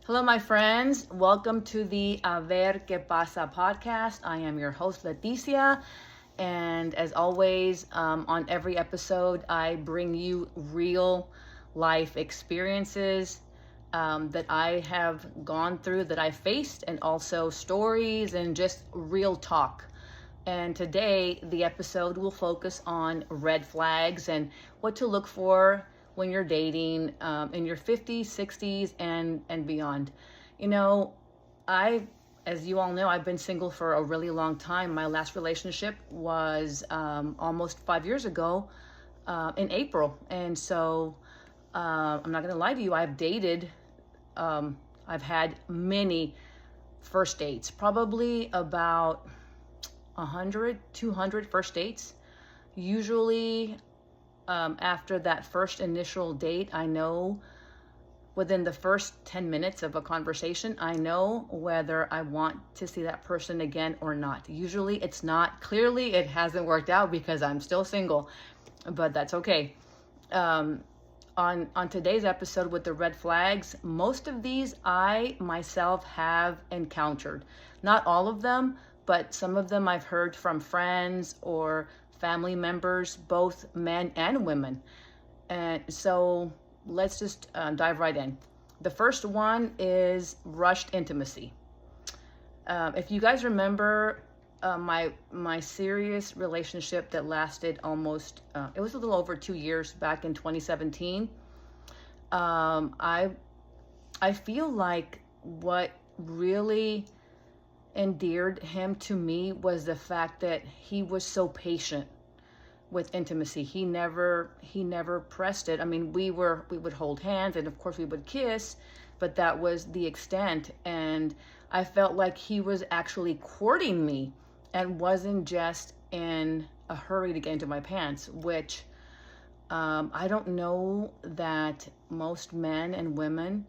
Hello, my friends. Welcome to the Ver Que Pasa podcast. I am your host, Leticia. And as always, on every episode, I bring you real life experiences that I have gone through, that I faced, and also stories and just real talk. And today, the episode will focus on red flags and what to look for when you're dating in your 50s, 60s, and beyond. You know, as you all know, I've been single for a really long time. My last relationship was almost 5 years ago in April. And so I'm not going to lie to you, I've had many first dates, probably about 100, 200 first dates. Usually after that first initial date, I know within the first 10 minutes of a conversation, I know whether I want to see that person again or not. Usually it's not. Clearly it hasn't worked out because I'm still single, but that's okay. On today's episode with the red flags, most of these I myself have encountered. Not all of them, but some of them I've heard from friends or family members, both men and women. And so let's just dive right in. The first one is rushed intimacy. If you guys remember my serious relationship that lasted almost, it was a little over 2 years back in 2017. I feel like what really endeared him to me was the fact that he was so patient with intimacy. He never pressed it. I mean, we would hold hands and of course we would kiss, but that was the extent. And I felt like he was actually courting me and wasn't just in a hurry to get into my pants, which I don't know that most men and women,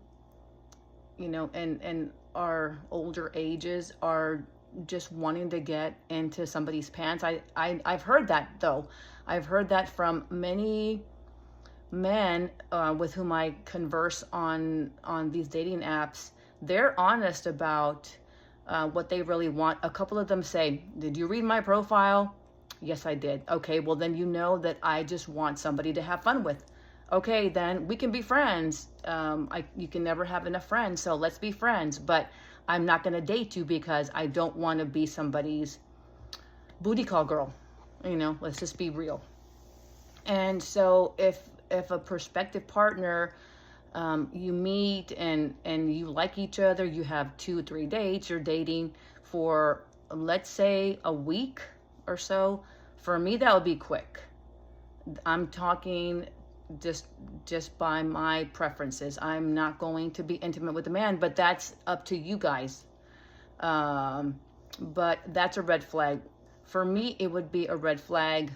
and our older ages are just wanting to get into somebody's pants. I've heard that though. I've heard that from many men with whom I converse on these dating apps. They're honest about what they really want. A couple of them say, "Did you read my profile?" "Yes, I did." "Okay, well then you know that I just want somebody to have fun with." "Okay, then we can be friends. You can never have enough friends, so let's be friends. But I'm not going to date you because I don't want to be somebody's booty call girl. Let's just be real." And so if a prospective partner, you meet and you like each other, you have 2, 3 dates, you're dating for, let's say, a week or so. For me, that would be quick. I'm talking just by my preferences. I'm not going to be intimate with a man, but that's up to you guys. But that's a red flag. For me, it would be a red flag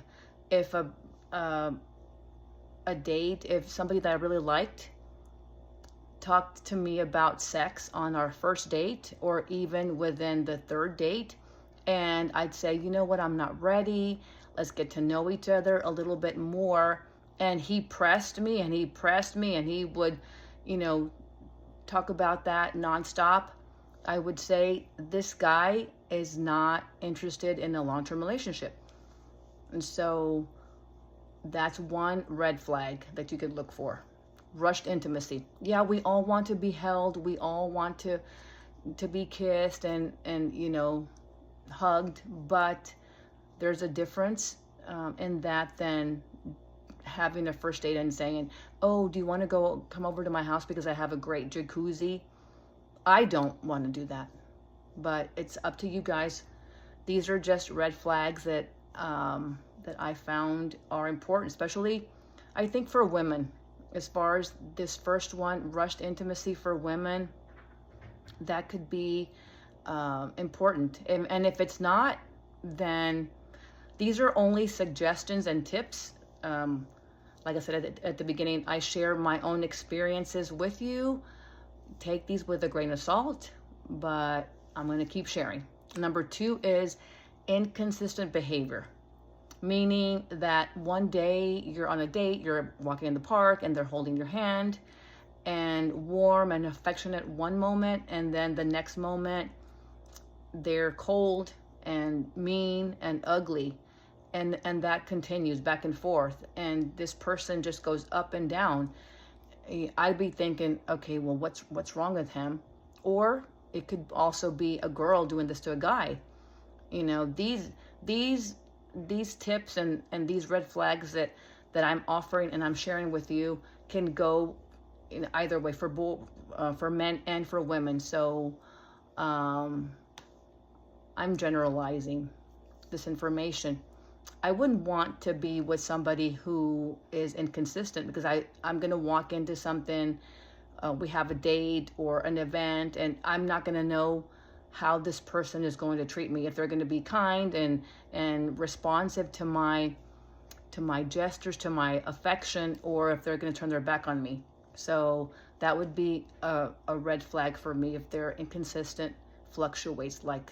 if a date, if somebody that I really liked talked to me about sex on our first date or even within the third date, and I'd say, "You know what, I'm not ready. Let's get to know each other a little bit more." And he pressed me and he pressed me and he would, talk about that nonstop. I would say this guy is not interested in a long-term relationship. And so that's one red flag that you could look for. Rushed intimacy. Yeah, we all want to be held. We all want to be kissed and hugged, but there's a difference in that than having a first date and saying, "Oh, do you want to come over to my house because I have a great jacuzzi?" I don't want to do that, but it's up to you guys. These are just red flags that I found are important, especially I think for women. As far as this first one, rushed intimacy for women, that could be important. And if it's not, then these are only suggestions and tips. Like I said at the beginning, I share my own experiences with you. Take these with a grain of salt, but I'm going to keep sharing. Number 2 is inconsistent behavior. Meaning that one day you're on a date, you're walking in the park and they're holding your hand, and warm and affectionate one moment, and then the next moment they're cold and mean and ugly, and that continues back and forth, and this person just goes up and down. I'd be thinking, okay, well, what's wrong with him? Or it could also be a girl doing this to a guy. You know, these these tips and these red flags that I'm offering and I'm sharing with you can go in either way for both, for men and for women. So I'm generalizing this information. I wouldn't want to be with somebody who is inconsistent, because I'm going to walk into something, we have a date or an event, and I'm not going to know how this person is going to treat me, if they're going to be kind and responsive to my gestures, to my affection, or if they're going to turn their back on me. So that would be a red flag for me, if they're inconsistent, fluctuates, like,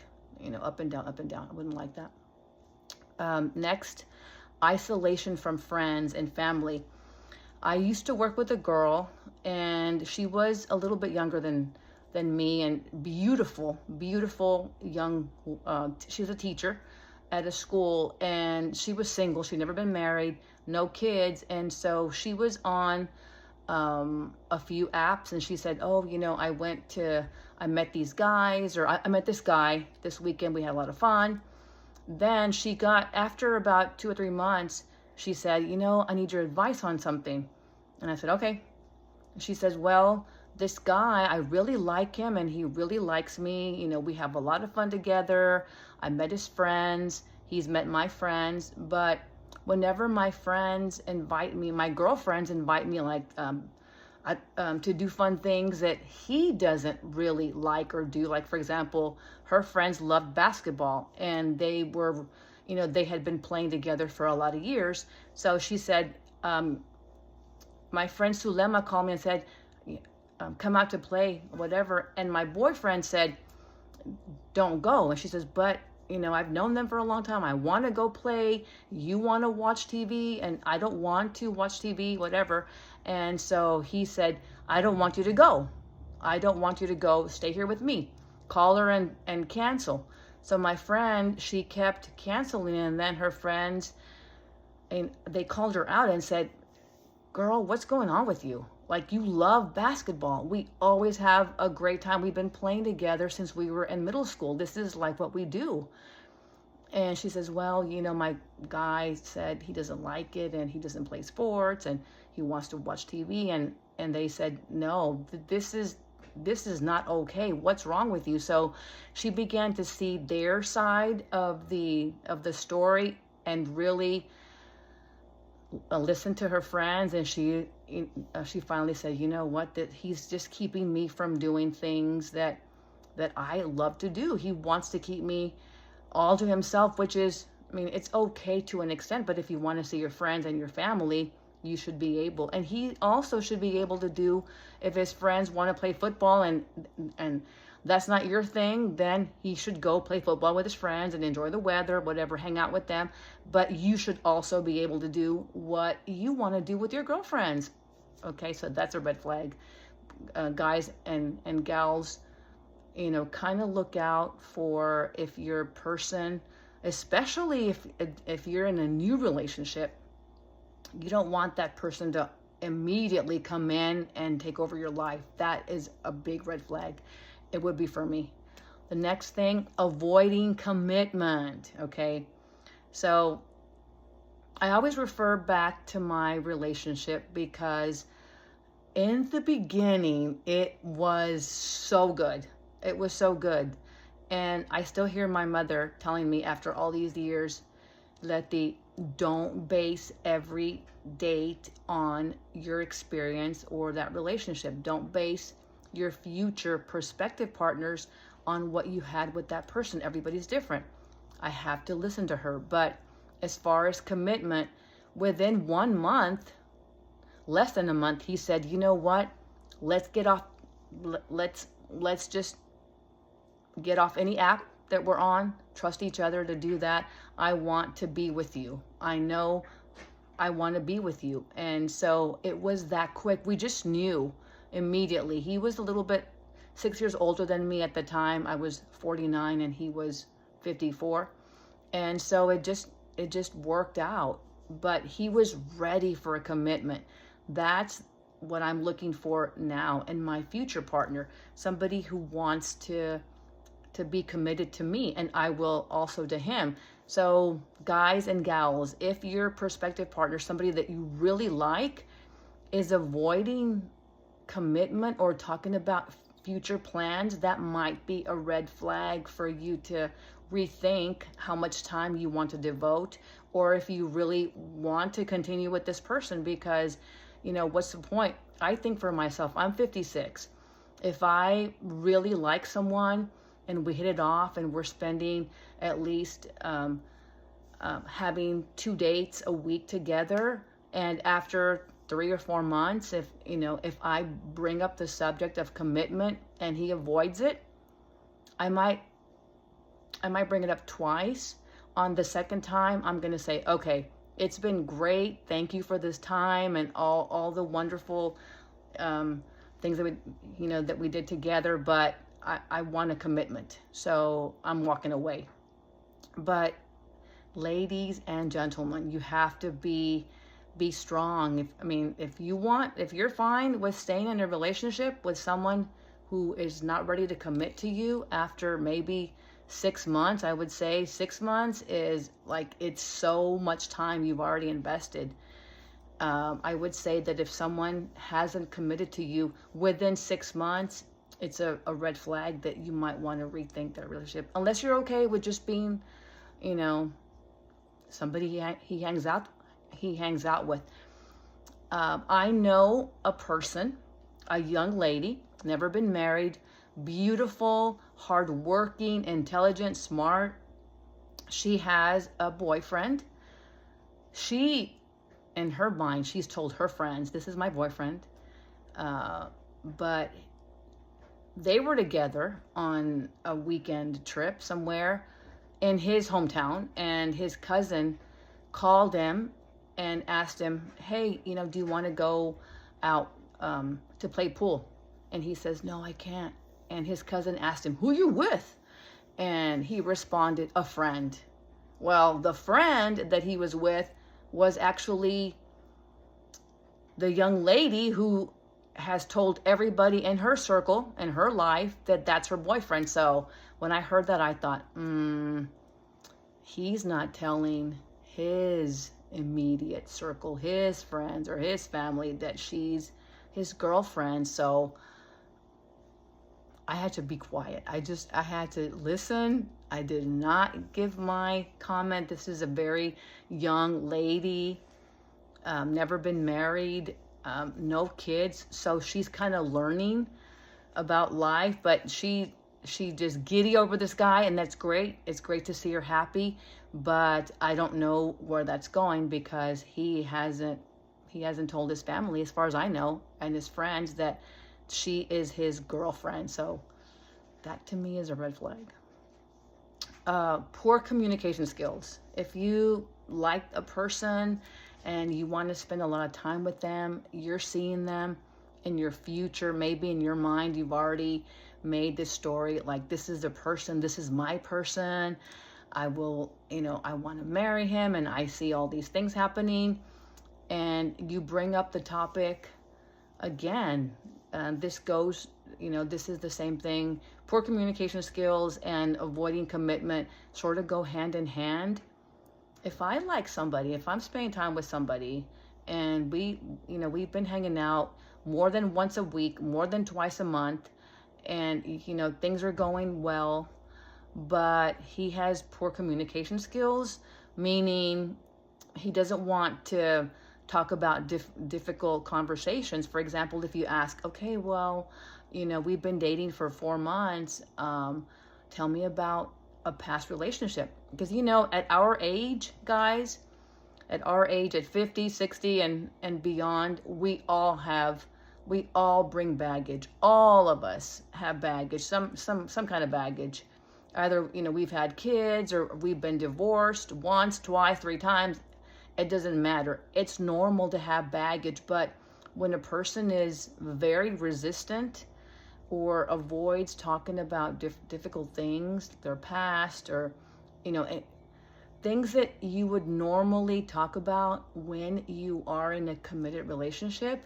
up and down, up and down. I wouldn't like that. Next, isolation from friends and family. I used to work with a girl, and she was a little bit younger than me, and beautiful young, she was a teacher at a school, and she was single. She'd never been married, no kids. And so she was on a few apps, and she said, oh, I met these guys, or I met this guy this weekend. We had a lot of fun. Then she got, after about 2 or 3 months, she said, I need your advice on something. And I said, okay. She says, well, this guy, I really like him, and he really likes me. We have a lot of fun together. I met his friends. He's met my friends. But whenever my friends invite me, my girlfriends invite me, like, to do fun things that he doesn't really like or do. Like, for example, her friends loved basketball, and they were, they had been playing together for a lot of years. So she said, my friend Sulema called me and said, come out to play, whatever. And my boyfriend said, don't go. And she says, but I've known them for a long time. I want to go play. You want to watch TV, and I don't want to watch TV, whatever. And so he said, I don't want you to go. I don't want you to go. Stay here with me. Call her and cancel. So my friend, she kept canceling, and then her friends, and they called her out and said, girl, what's going on with you? Like, you love basketball. We always have a great time. We've been playing together since we were in middle school. This is like what we do. And she says, well, my guy said he doesn't like it, and he doesn't play sports, and he wants to watch TV. And they said, no, this is not okay. What's wrong with you? So she began to see their side of the story, and really listened to her friends. And she finally said, what, that he's just keeping me from doing things that I love to do. He wants to keep me all to himself, which is, it's okay to an extent, but if you want to see your friends and your family, you should be able. And he also should be able to do, if his friends want to play football and that's not your thing, then he should go play football with his friends and enjoy the weather, whatever, hang out with them. But you should also be able to do what you want to do with your girlfriends. Okay, so that's a red flag. Guys and gals, kind of look out for, if your person, especially if you're in a new relationship, you don't want that person to immediately come in and take over your life. That is a big red flag. It would be for me. The next thing, avoiding commitment. Okay, so I always refer back to my relationship, because in the beginning it was so good. It was so good. And I still hear my mother telling me after all these years, Leti, don't base every date on your experience or that relationship. Don't base your future prospective partners on what you had with that person. Everybody's different. I have to listen to her. But as far as commitment, within 1 month, less than a month, he said, you know what? Let's get off. Let's just get off any app that we're on. Trust each other to do that. I want to be with you. I know I want to be with you. And so it was that quick. We just knew, immediately. He was a little bit 6 years older than me at the time. I was 49 and he was 54. And so it just worked out. But he was ready for a commitment. That's what I'm looking for now in my future partner. Somebody who wants to be committed to me, and I will also to him. So guys and gals, if your prospective partner, somebody that you really like, is avoiding commitment or talking about future plans, that might be a red flag for you to rethink how much time you want to devote, or if you really want to continue with this person, because, what's the point? I think for myself, I'm 56. If I really like someone and we hit it off and we're spending at least having 2 dates a week together, and after 3 or 4 months, if I bring up the subject of commitment and he avoids it, I might bring it up twice. On the second time, I'm going to say, okay, it's been great. Thank you for this time and all the wonderful things that we did together, but I want a commitment. So I'm walking away. But ladies and gentlemen, you have to be strong. If you're fine with staying in a relationship with someone who is not ready to commit to you after maybe 6 months, I would say 6 months is it's so much time you've already invested. I would say that if someone hasn't committed to you within 6 months, it's a red flag that you might want to rethink that relationship. Unless you're okay with just being, somebody he hangs out with. I know a person, a young lady, never been married, beautiful, hardworking, intelligent, smart. She has a boyfriend. In her mind, she's told her friends, this is my boyfriend. But they were together on a weekend trip somewhere in his hometown, and his cousin called him and asked him, hey, do you want to go out to play pool? And he says, no, I can't. And his cousin asked him, who you with? And he responded, a friend. Well, the friend that he was with was actually the young lady who has told everybody in her circle, in her life, that that's her boyfriend. So when I heard that, I thought, he's not telling his immediate circle, his friends or his family, that she's his girlfriend. So I had to be quiet. I had to listen. I did not give my comment. This is a very young lady, never been married, no kids. So she's kind of learning about life, but she just giddy over this guy, and that's great. It's great to see her happy, but I don't know where that's going, because he hasn't told his family, as far as I know, and his friends, that she is his girlfriend. So that to me is a red flag. Poor communication skills. If you like a person and you want to spend a lot of time with them, you're seeing them in your future, maybe in your mind you've already made this story like, this is the person, this is my person, I will, I want to marry him, and I see all these things happening, and you bring up the topic again. This goes, this is the same thing. Poor communication skills and avoiding commitment sort of go hand in hand. If I like somebody, if I'm spending time with somebody, and we've been hanging out more than once a week, more than twice a month, and things are going well, but he has poor communication skills, meaning he doesn't want to talk about difficult conversations. For example, if you ask, okay, well, we've been dating for 4 months, tell me about a past relationship. Because at our age, guys, at our age, at 50, 60 and beyond, we all bring baggage. All of us have baggage, some kind of baggage. Either we've had kids, or we've been divorced once, twice, 3 times. It doesn't matter. It's normal to have baggage, but When a person is very resistant or avoids talking about difficult things, their past, or, you know, things that you would normally talk about when you are in a committed relationship,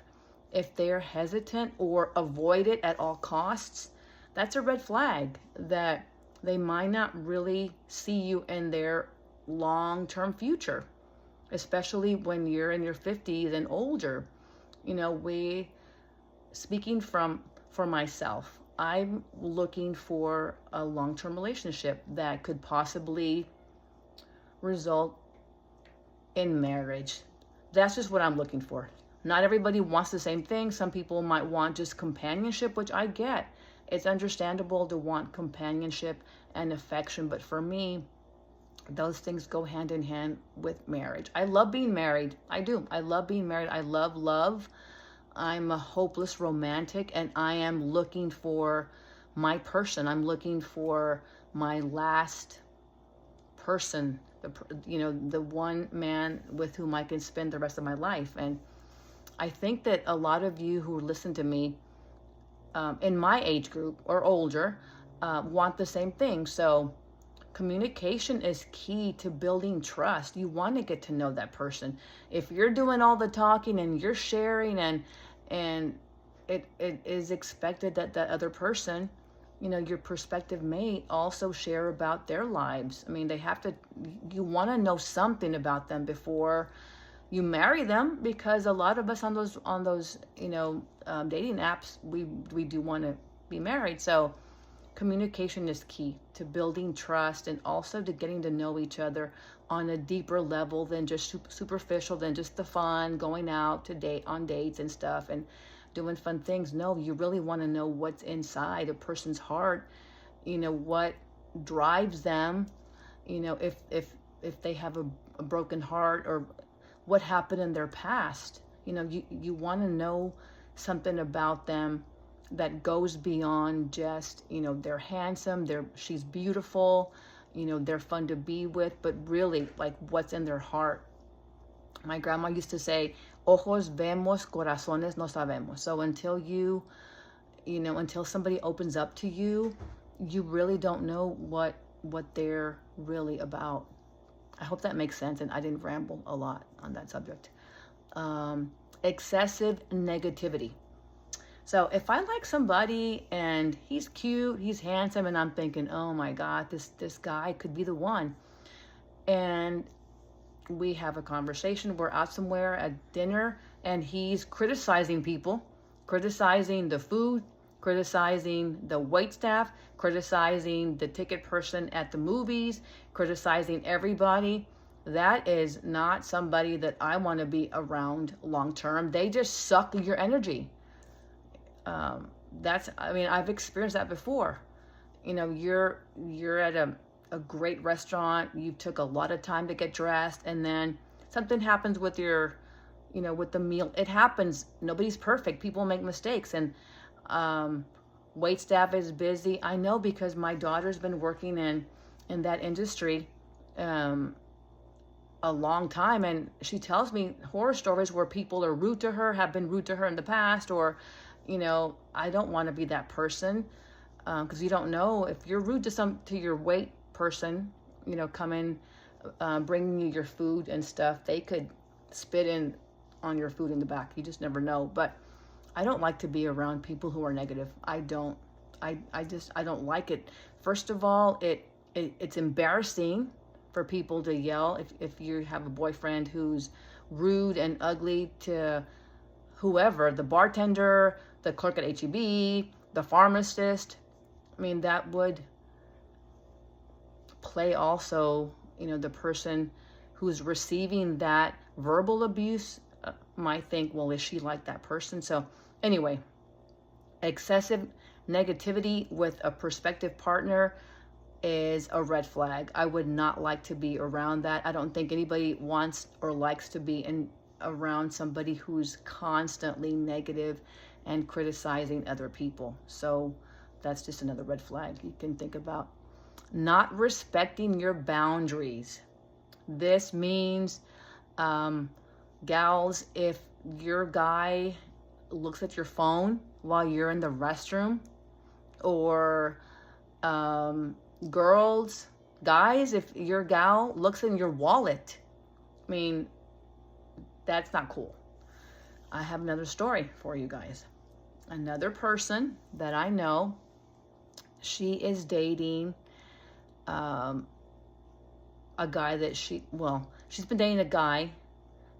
if they're hesitant or avoid it at all costs, that's a red flag that they might not really see you in their long-term future, especially when you're in your 50s and older. You know, speaking for myself, I'm looking for a long-term relationship that could possibly result in marriage. That's just what I'm looking for. Not everybody wants the same thing. Some people might want just companionship, which I get. It's understandable to want companionship and affection, but for me, those things go hand in hand with marriage. I love being married. I do. I love being married. I love love. I'm a hopeless romantic, and I am looking for my person. I'm looking for my last person, the one man with whom I can spend the rest of my life. And I think that a lot of you who listen to me in my age group or older want the same thing. So communication is key to building trust. You want to get to know that person. If you're doing all the talking and you're sharing, and it is expected that that other person, your prospective mate, also share about their lives. I mean, you want to know something about them before you marry them, because a lot of us on those dating apps, we do want to be married. So communication is key to building trust, and also to getting to know each other on a deeper level than just superficial, than just the fun, going out on dates and stuff and doing fun things. No, you really want to know what's inside a person's heart, what drives them, if they have a broken heart, or what happened in their past. You want to know something about them that goes beyond just, they're handsome, she's beautiful, they're fun to be with, but really, like, what's in their heart. My grandma used to say, ojos vemos, corazones no sabemos. So until somebody opens up to you, you really don't know what they're really about. I hope that makes sense, and I didn't ramble a lot on that subject. Excessive negativity. So if I like somebody and he's cute, he's handsome, and I'm thinking, oh my God, this guy could be the one, and we have a conversation, we're out somewhere at dinner, and he's criticizing people, criticizing the food, criticizing the wait staff, criticizing the ticket person at the movies, criticizing everybody, that is not somebody that I want to be around long term. They just suck your energy. I've experienced that before. You're at a great restaurant, you took a lot of time to get dressed, and then something happens with with the meal. It happens. Nobody's perfect. People make mistakes, and wait staff is busy. I know, because my daughter's been working in that industry a long time, and she tells me horror stories where people are rude to her, have been rude to her in the past, or I don't want to be that person, because you don't know, if you're rude to your wait person, coming, bringing you your food and stuff, they could spit on your food in the back. You just never know. But I don't like to be around people who are negative. I don't like it. First of all, it's embarrassing for people to yell if you have a boyfriend who's rude and ugly to whoever, the bartender, the clerk at HEB, the pharmacist. I mean, that would play also, the person who's receiving that verbal abuse might think, well, is she like that person? So anyway, excessive negativity with a prospective partner is a red flag. I would not like to be around that. I don't think anybody wants or likes to be around somebody who's constantly negative and criticizing other people. So that's just another red flag you can think about. Not respecting your boundaries. This means, gals, if your guy looks at your phone while you're in the restroom, or girls, guys, if your gal looks in your wallet, I mean, that's not cool. I have another story for you guys. Another person that I know, she is dating a guy that she's been dating a guy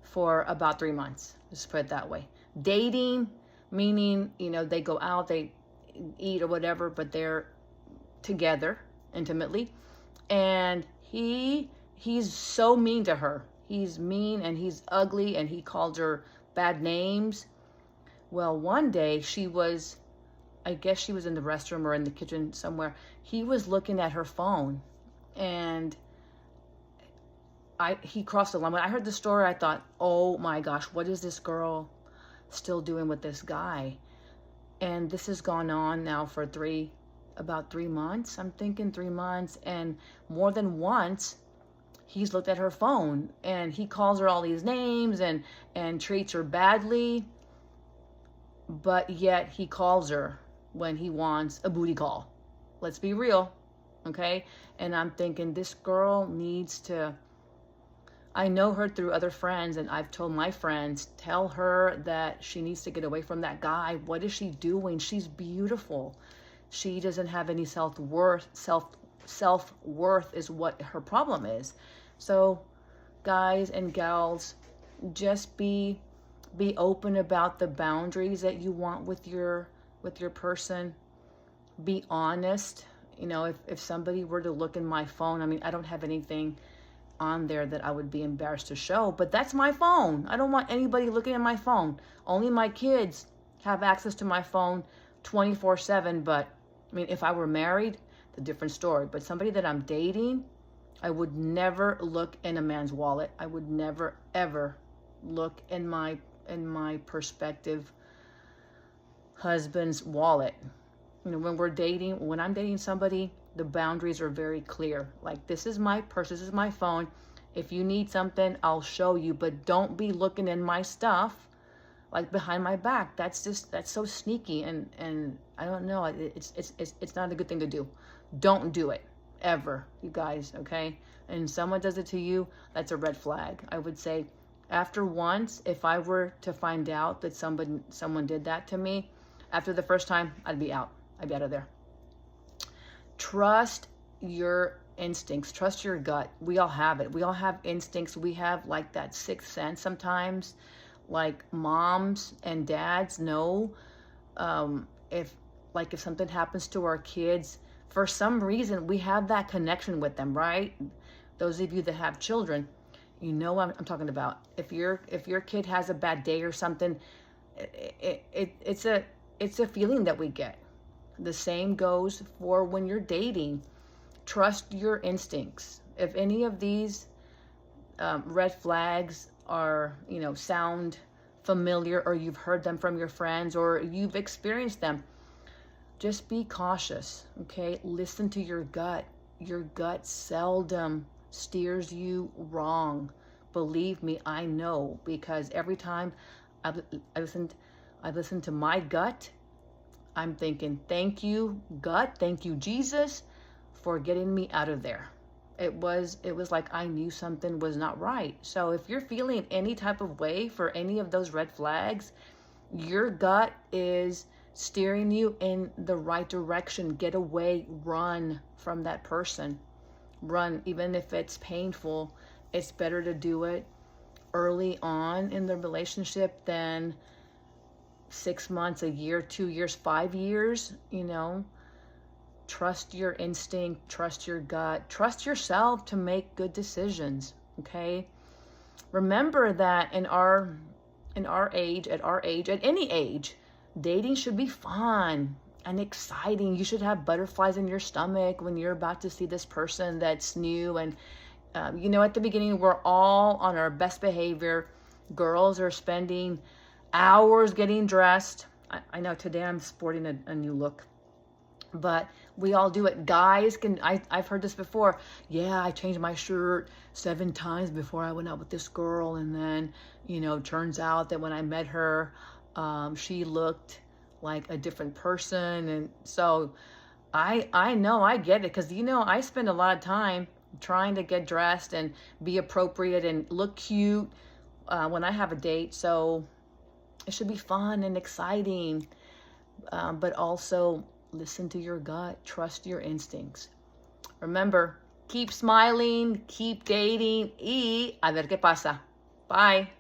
for about 3 months. Just put it that way. Dating, meaning, they go out, they eat or whatever, but they're together intimately. And he's so mean to her. He's mean and he's ugly and he calls her bad names. Well, one day I guess she was in the restroom or in the kitchen somewhere. He was looking at her phone, and he crossed the line. When I heard the story, I thought, oh my gosh, what is this girl still doing with this guy? And this has gone on now for about 3 months. I'm thinking 3 months. And more than once, he's looked at her phone and he calls her all these names and treats her badly. But yet he calls her when he wants a booty call. Let's be real, okay? And I'm thinking, this girl needs to, I know her through other friends, and I've told my friends, tell her that she needs to get away from that guy. What is she doing? She's beautiful. She doesn't have any self-worth. Self-worth is what her problem is. So guys and gals, just be open about the boundaries that you want with your person. Be honest. If somebody were to look in my phone, I mean, I don't have anything on there that I would be embarrassed to show, but that's my phone. I don't want anybody looking at my phone. Only my kids have access to my phone 24/7. But I mean, if I were married, it's a different story. But somebody that I'm dating, I would never look in a man's wallet. I would never ever look in my prospective husband's wallet. When I'm dating somebody, the boundaries are very clear. Like, this is my purse, this is my phone. If you need something, I'll show you, but don't be looking in my stuff like behind my back. That's so sneaky, and I don't know. It's not a good thing to do. Don't do it ever, you guys, okay? And someone does it to you, that's a red flag. I would say after once, if I were to find out that someone did that to me, after the first time, I'd be out. I'd be out of there. Trust your instincts. Trust your gut. We all have it. We all have instincts. We have like that sixth sense sometimes. Like, moms and dads know if something happens to our kids, for some reason we have that connection with them, right? Those of you that have children, you know what I'm talking about. If your kid has a bad day or something, it's a feeling that we get. The same goes for when you're dating. Trust your instincts. If any of these red flags are, sound familiar, or you've heard them from your friends, or you've experienced them, just be cautious, okay? Listen to your gut. Your gut seldom steers you wrong. Believe me, I know, because every time I listen to my gut, I'm thinking, thank you, gut, thank you, Jesus, for getting me out of there. It was like I knew something was not right. So if you're feeling any type of way for any of those red flags, your gut is steering you in the right direction. Get away, run from that person. Run, even if it's painful. It's better to do it early on in the relationship than 6 months, a year, 2 years, 5 years. Trust your instinct, trust your gut, trust yourself to make good decisions, okay? Remember that at our age, at any age, dating should be fun and exciting. You should have butterflies in your stomach when you're about to see this person that's new. And at the beginning, we're all on our best behavior. Girls are spending hours getting dressed. I know today I'm sporting a new look, but we all do it. Guys I've heard this before. Yeah, I changed my shirt 7 times before I went out with this girl, and then turns out that when I met her, She looked like a different person. And so I know, I get it, because I spend a lot of time trying to get dressed and be appropriate and look cute when I have a date. So it should be fun and exciting, but also listen to your gut, trust your instincts. Remember, keep smiling, keep dating, y a ver qué pasa. Bye.